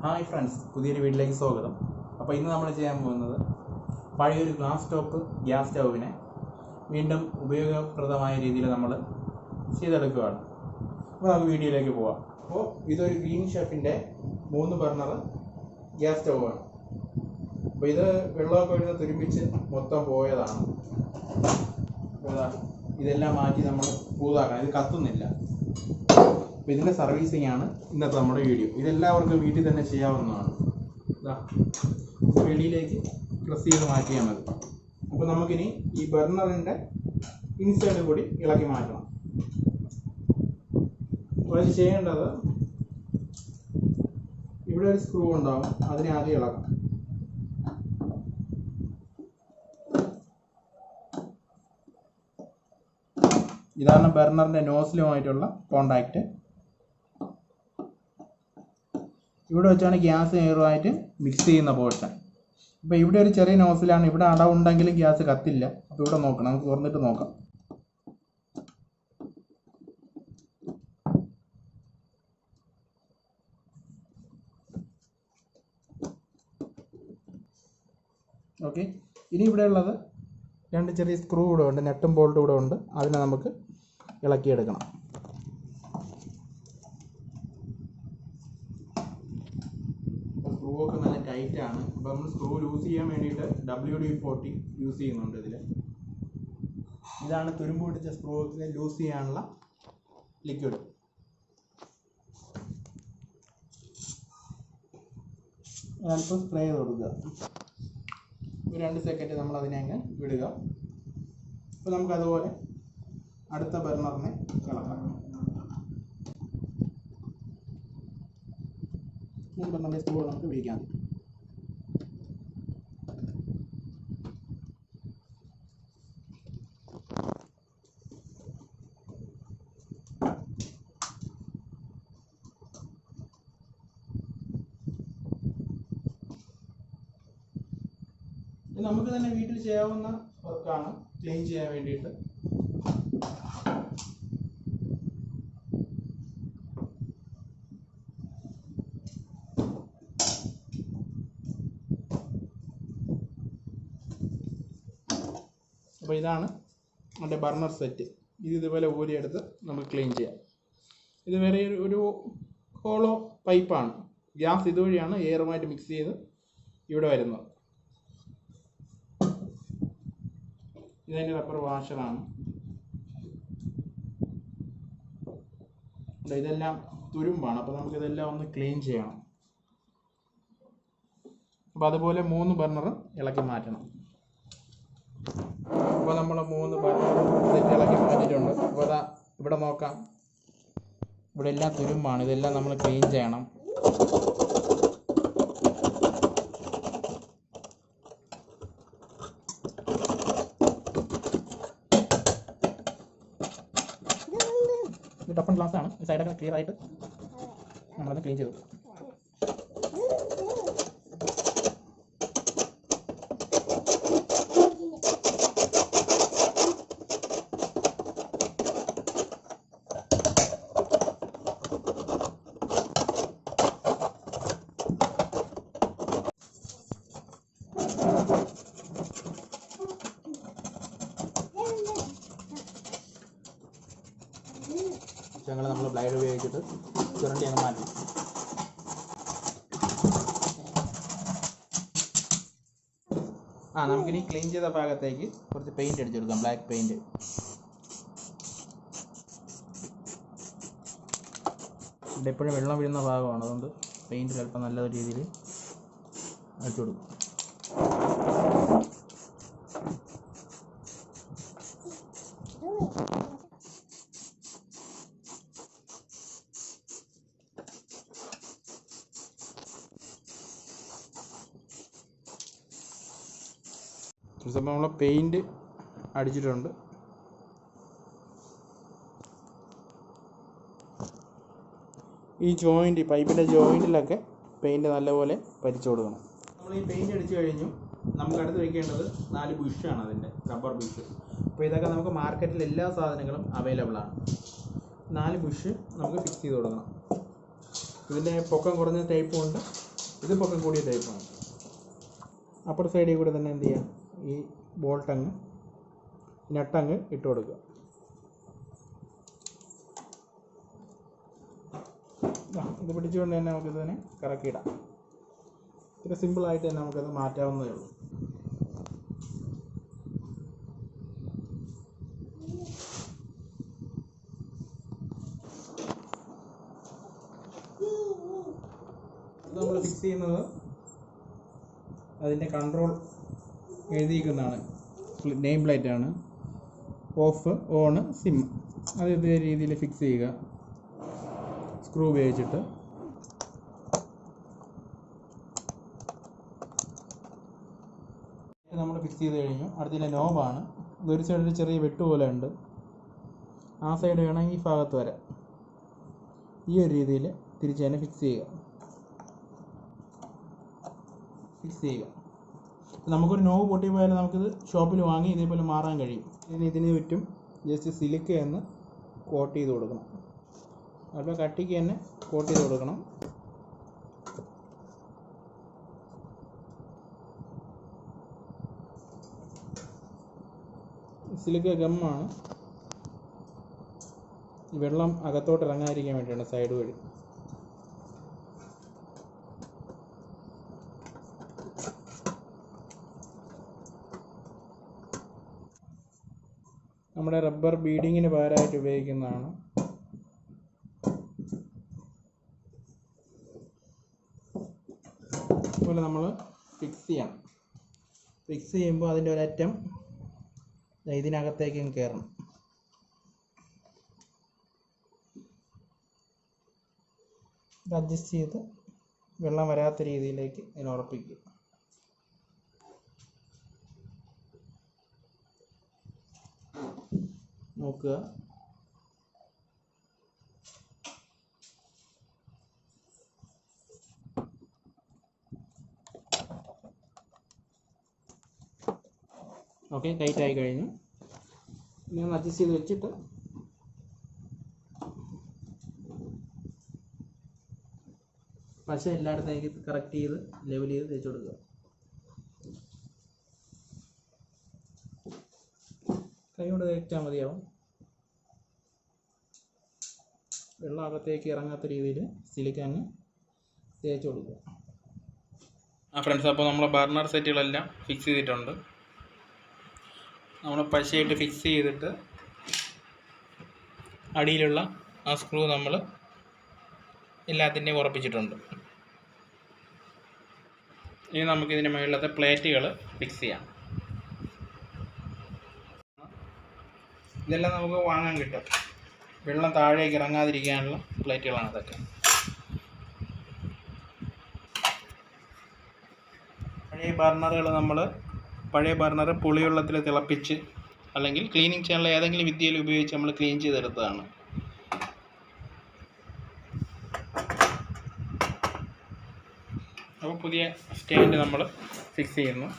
Hi friends, പുതിയൊരു വീട്ടിലേക്ക് സ്വാഗതം. അപ്പോൾ ഇന്ന് നമ്മൾ ചെയ്യാൻ പോകുന്നത് പഴയൊരു ഗ്ലാസ് ടോപ്പ് ഗ്യാസ് സ്റ്റൗവിനെ വീണ്ടും ഉപയോഗപ്രദമായ രീതിയിൽ നമ്മൾ ചെയ്തെടുക്കുകയാണ്. അപ്പോൾ നമുക്ക് വീഡിയോയിലേക്ക് പോവാം. അപ്പോൾ ഇതൊരു ഗ്രീൻ ഷെഫിൻ്റെ 3 ബർണർ ഗ്യാസ് സ്റ്റൗവാണ്. അപ്പോൾ ഇത് വെള്ളമൊക്കെ ഒഴിഞ്ഞ് തുരുമ്പിച്ച് മൊത്തം പോയതാണ്. ഇതെല്ലാം മാറ്റി നമ്മൾ പുതുതാക്കണം. ഇത് കത്തുന്നില്ല. അപ്പോൾ ഇതിൻ്റെ സർവീസിംഗ് ആണ് ഇന്നത്തെ നമ്മുടെ വീഡിയോ. ഇതെല്ലാവർക്കും വീട്ടിൽ തന്നെ ചെയ്യാവുന്നതാണ്. വെളിയിലേക്ക് പ്രസ് ചെയ്ത് മാറ്റിയാൽ മതി. അപ്പോൾ നമുക്കിനി ഈ ബർണറിൻ്റെ ഇൻസൈഡ് കൂടി ഇളക്കി മാറ്റണം. അപ്പോൾ അത് ചെയ്യേണ്ടത്, ഇവിടെ ഒരു സ്ക്രൂ ഉണ്ടാവും, അതിനെ ആദ്യം ഇളക്കാം. ഇതാണ് ബർണറിൻ്റെ നോസിലുമായിട്ടുള്ള കോണ്ടാക്റ്റ്. ഇവിടെ വെച്ചാണ് ഗ്യാസ് എയറുമായിട്ട് മിക്സ് ചെയ്യുന്ന പോർഷൻ. അപ്പോൾ ഇവിടെ ഒരു ചെറിയ നോസിലാണ്. ഇവിടെ അടവുണ്ടെങ്കിലും ഗ്യാസ് കത്തില്ല. അപ്പോൾ ഇവിടെ നോക്കണം, നമുക്ക് തുറന്നിട്ട് നോക്കാം. ഓക്കെ, ഇനി ഇവിടെ ഉള്ളത് 2 ചെറിയ സ്ക്രൂ കൂടെ ഉണ്ട്, നെട്ടും ബോൾട്ടും കൂടെ ഉണ്ട്. അതിനെ നമുക്ക് ഇളക്കിയെടുക്കണം. സ്ക്രൂ ഒക്കെ നല്ല ടൈറ്റാണ്. അപ്പോൾ നമ്മൾ സ്ക്രൂ ലൂസ് ചെയ്യാൻ വേണ്ടിയിട്ട് WD-40 യൂസ് ചെയ്യുന്നുണ്ട് ഇതിൽ. ഇതാണ് തുരുമ്പ് പിടിച്ച സ്ക്രൂ ഒക്കെ ലൂസ് ചെയ്യാനുള്ള ലിക്വിഡ്. അല്പം സ്പ്രേ ചെയ്ത് കൊടുക്കുക. ഒരു 2 സെക്കൻഡ് നമ്മൾ അതിനെ അങ്ങ് വിടുക. അപ്പോൾ നമുക്കതുപോലെ അടുത്ത ബർണറിനെ ഇളക്കാം. ബർണറിൻ്റെ സ്ക്രൂ നമുക്ക് ഉപയോഗിക്കാം. നമുക്ക് തന്നെ വീട്ടിൽ ചെയ്യാവുന്ന വർക്കാണ്, ക്ലീൻ ചെയ്യാൻ വേണ്ടിയിട്ട്. അപ്പോൾ ഇതാണ് നമ്മുടെ ബർണർ സെറ്റ്. ഇതുപോലെ ഊരിയെടുത്ത് നമുക്ക് ക്ലീൻ ചെയ്യാം. ഇത് വേറെ ഒരു ഹോളോ പൈപ്പാണ്. ഗ്യാസ് ഇതുവഴിയാണ് എയറുമായിട്ട് മിക്സ് ചെയ്ത് ഇവിടെ വരുന്നത്. ഇതിൻ്റെ റബ്ബർ വാഷറാണ്. ഇതെല്ലാം തുരുമ്പാണ്. അപ്പോൾ നമുക്കിതെല്ലാം ഒന്ന് ക്ലീൻ ചെയ്യണം. അപ്പോൾ അതുപോലെ 3 ബർണറും ഇളക്കി മാറ്റണം. അപ്പോൾ നമ്മൾ 3 ബർണറും ഇളക്കി മാറ്റിയിട്ടുണ്ട്. അപ്പോൾ അതാ ഇവിടെ നോക്കാം, ഇവിടെ എല്ലാം തുരുമ്പാണ്. ഇതെല്ലാം നമ്മൾ ക്ലീൻ ചെയ്യണം. ടഫൺ ഗ്ലാസ് ആണ്. സൈഡൊക്കെ ക്ലിയർ ആയിട്ട് നമ്മളത് ക്ലീൻ ചെയ്തു. ഞങ്ങൾ നമ്മൾ ബ്ലേഡ് ഉപയോഗിച്ചിട്ട് ചുരണ്ടി അങ്ങ് മാറ്റി. നമുക്കിനി ക്ലീൻ ചെയ്ത ഭാഗത്തേക്ക് കുറച്ച് പെയിൻറ്റ് അടിച്ചെടുക്കാം, ബ്ലാക്ക് പെയിൻറ്റ്. ഇവിടെ എപ്പോഴും വെള്ളം വീഴുന്ന ഭാഗമാണ്, അതുകൊണ്ട് പെയിൻറ്റ് അല്പം നല്ല രീതിയിൽ അടിച്ചു കൊടുക്കും. നമ്മൾ പെയിൻറ്റ് അടിച്ചിട്ടുണ്ട്. ഈ ജോയിൻറ്റ്, പൈപ്പിൻ്റെ ജോയിൻറ്റിലൊക്കെ പെയിൻറ്റ് നല്ലപോലെ പരിച്ചു കൊടുക്കണം. നമ്മൾ ഈ പെയിൻറ്റ് അടിച്ചു കഴിഞ്ഞു. നമുക്ക് അടുത്ത് വയ്ക്കേണ്ടത് 4 ബുഷാണ്, അതിൻ്റെ റബ്ബർ ബുഷ്. അപ്പോൾ ഇതൊക്കെ നമുക്ക് മാർക്കറ്റിൽ എല്ലാ സാധനങ്ങളും അവൈലബിൾ ആണ്. 4 ബുഷ് നമുക്ക് ഫിക്സ് ചെയ്ത് കൊടുക്കണം. ഇതിൻ്റെ പൊക്കം കുറഞ്ഞ ടൈപ്പും ഉണ്ട്, ഇത് പൊക്കം കൂടിയ ടൈപ്പാണ്. അപ്പുറ സൈഡിൽ കൂടെ തന്നെ എന്ത് ചെയ്യാം, ഈ ബോൾട്ടങ്ങ് നട്ടങ്ങ് ഇട്ട് കൊടുക്കുക. ഇത് പിടിച്ചുകൊണ്ട് തന്നെ നമുക്കിതിനെ കറക്കിയിടാം. ഇത്ര സിമ്പിളായിട്ട് തന്നെ നമുക്കത് മാറ്റാവുന്നതേ ഉള്ളൂ. ഇത് നമ്മൾ ഫിക്സ് ചെയ്യുന്നത് അതിൻ്റെ കൺട്രോൾ എഴുതിയിരിക്കുന്നതാണ്. നെയിം പ്ലേറ്റാണ്. Off, on, SIM. അത് ഇതേ രീതിയിൽ ഫിക്സ് ചെയ്യുക സ്ക്രൂ ഉപയോഗിച്ചിട്ട്. നമ്മൾ ഫിക്സ് ചെയ്ത് കഴിഞ്ഞു. അടുത്തതിൻ്റെ നോബാണ്. ഇതൊരു സൈഡിൽ ചെറിയ വെട്ട് പോലെ ഉണ്ട്. ആ സൈഡ് വേണം ഈ ഭാഗത്ത് വരെ. ഈ ഒരു രീതിയിൽ തിരിച്ച് തന്നെ ഫിക്സ് ചെയ്യുക. നമുക്കൊരു നോവ് പൊട്ടിപ്പോയാലും നമുക്കിത് ഷോപ്പിൽ വാങ്ങി ഇതേപോലെ മാറാൻ കഴിയും. ഇതിന് ചുറ്റും ജസ്റ്റ് സിലിക്ക എന്ന് കോട്ട് ചെയ്ത് കൊടുക്കണം. അപ്പോൾ കട്ടിക്ക് തന്നെ കോട്ട് ചെയ്ത് കൊടുക്കണം. സിലിക്ക ഗമ്മാണ്. വെള്ളം അകത്തോട്ട് ഇറങ്ങാതിരിക്കാൻ വേണ്ടിയാണ് സൈഡ് വഴി. നമ്മുടെ റബ്ബർ ബീഡിങ്ങിന് പകരമായിട്ട് ഉപയോഗിക്കുന്നതാണ്. അതുപോലെ നമ്മൾ ഫിക്സ് ചെയ്യണം. ഫിക്സ് ചെയ്യുമ്പോൾ അതിൻ്റെ ഒരറ്റം ഇതിനകത്തേക്കും കയറണം. ഇത് അഡ്ജസ്റ്റ് ചെയ്ത് വെള്ളം വരാത്ത രീതിയിലേക്ക് ഇതിനെ ഉറപ്പിക്കുക. നോക്കുക. ഓക്കെ, ടൈറ്റ് ആയി കഴിഞ്ഞു. ഇനി ഒന്ന് അഡ്ജസ്റ്റ് ചെയ്ത് വെച്ചിട്ട് പശ എല്ലായിടത്തേക്ക് കറക്റ്റ് ചെയ്ത് ലെവൽ ചെയ്ത് തേച്ച് കൊടുക്കുക. കൈ കൊണ്ട് തേച്ചാൽ മതിയാവും. വെള്ളം അകത്തേക്ക് ഇറങ്ങാത്ത രീതിയിൽ സിലിക്കങ്ങ് തേച്ച് കൊടുക്കുക. ഫ്രണ്ട്സ്, അപ്പോൾ നമ്മൾ ബർണർ സെറ്റുകളെല്ലാം ഫിക്സ് ചെയ്തിട്ടുണ്ട്. നമ്മൾ പശയായിട്ട് ഫിക്സ് ചെയ്തിട്ട് അടിയിലുള്ള ആ സ്ക്രൂ നമ്മൾ എല്ലാത്തിൻ്റെയും ഉറപ്പിച്ചിട്ടുണ്ട്. ഇനി നമുക്കിതിൻ്റെ മുകളിലത്തെ പ്ലേറ്റുകൾ ഫിക്സ് ചെയ്യാം. ഇതെല്ലാം നമുക്ക് വാങ്ങാൻ കിട്ടും. വെള്ളം താഴേക്ക് ഇറങ്ങാതിരിക്കാനുള്ള പ്ലേറ്റുകളാണ് അതൊക്കെ. പഴയ ബർണർ പുളിവെള്ളത്തിൽ തിളപ്പിച്ച് അല്ലെങ്കിൽ ക്ലീനിങ് ചെയ്യാനുള്ള ഏതെങ്കിലും വിദ്യയിൽ ഉപയോഗിച്ച് നമ്മൾ ക്ലീൻ ചെയ്തെടുത്തതാണ്. അപ്പോൾ പുതിയ സ്റ്റാൻഡ് നമ്മൾ ഫിക്സ് ചെയ്യുന്നു.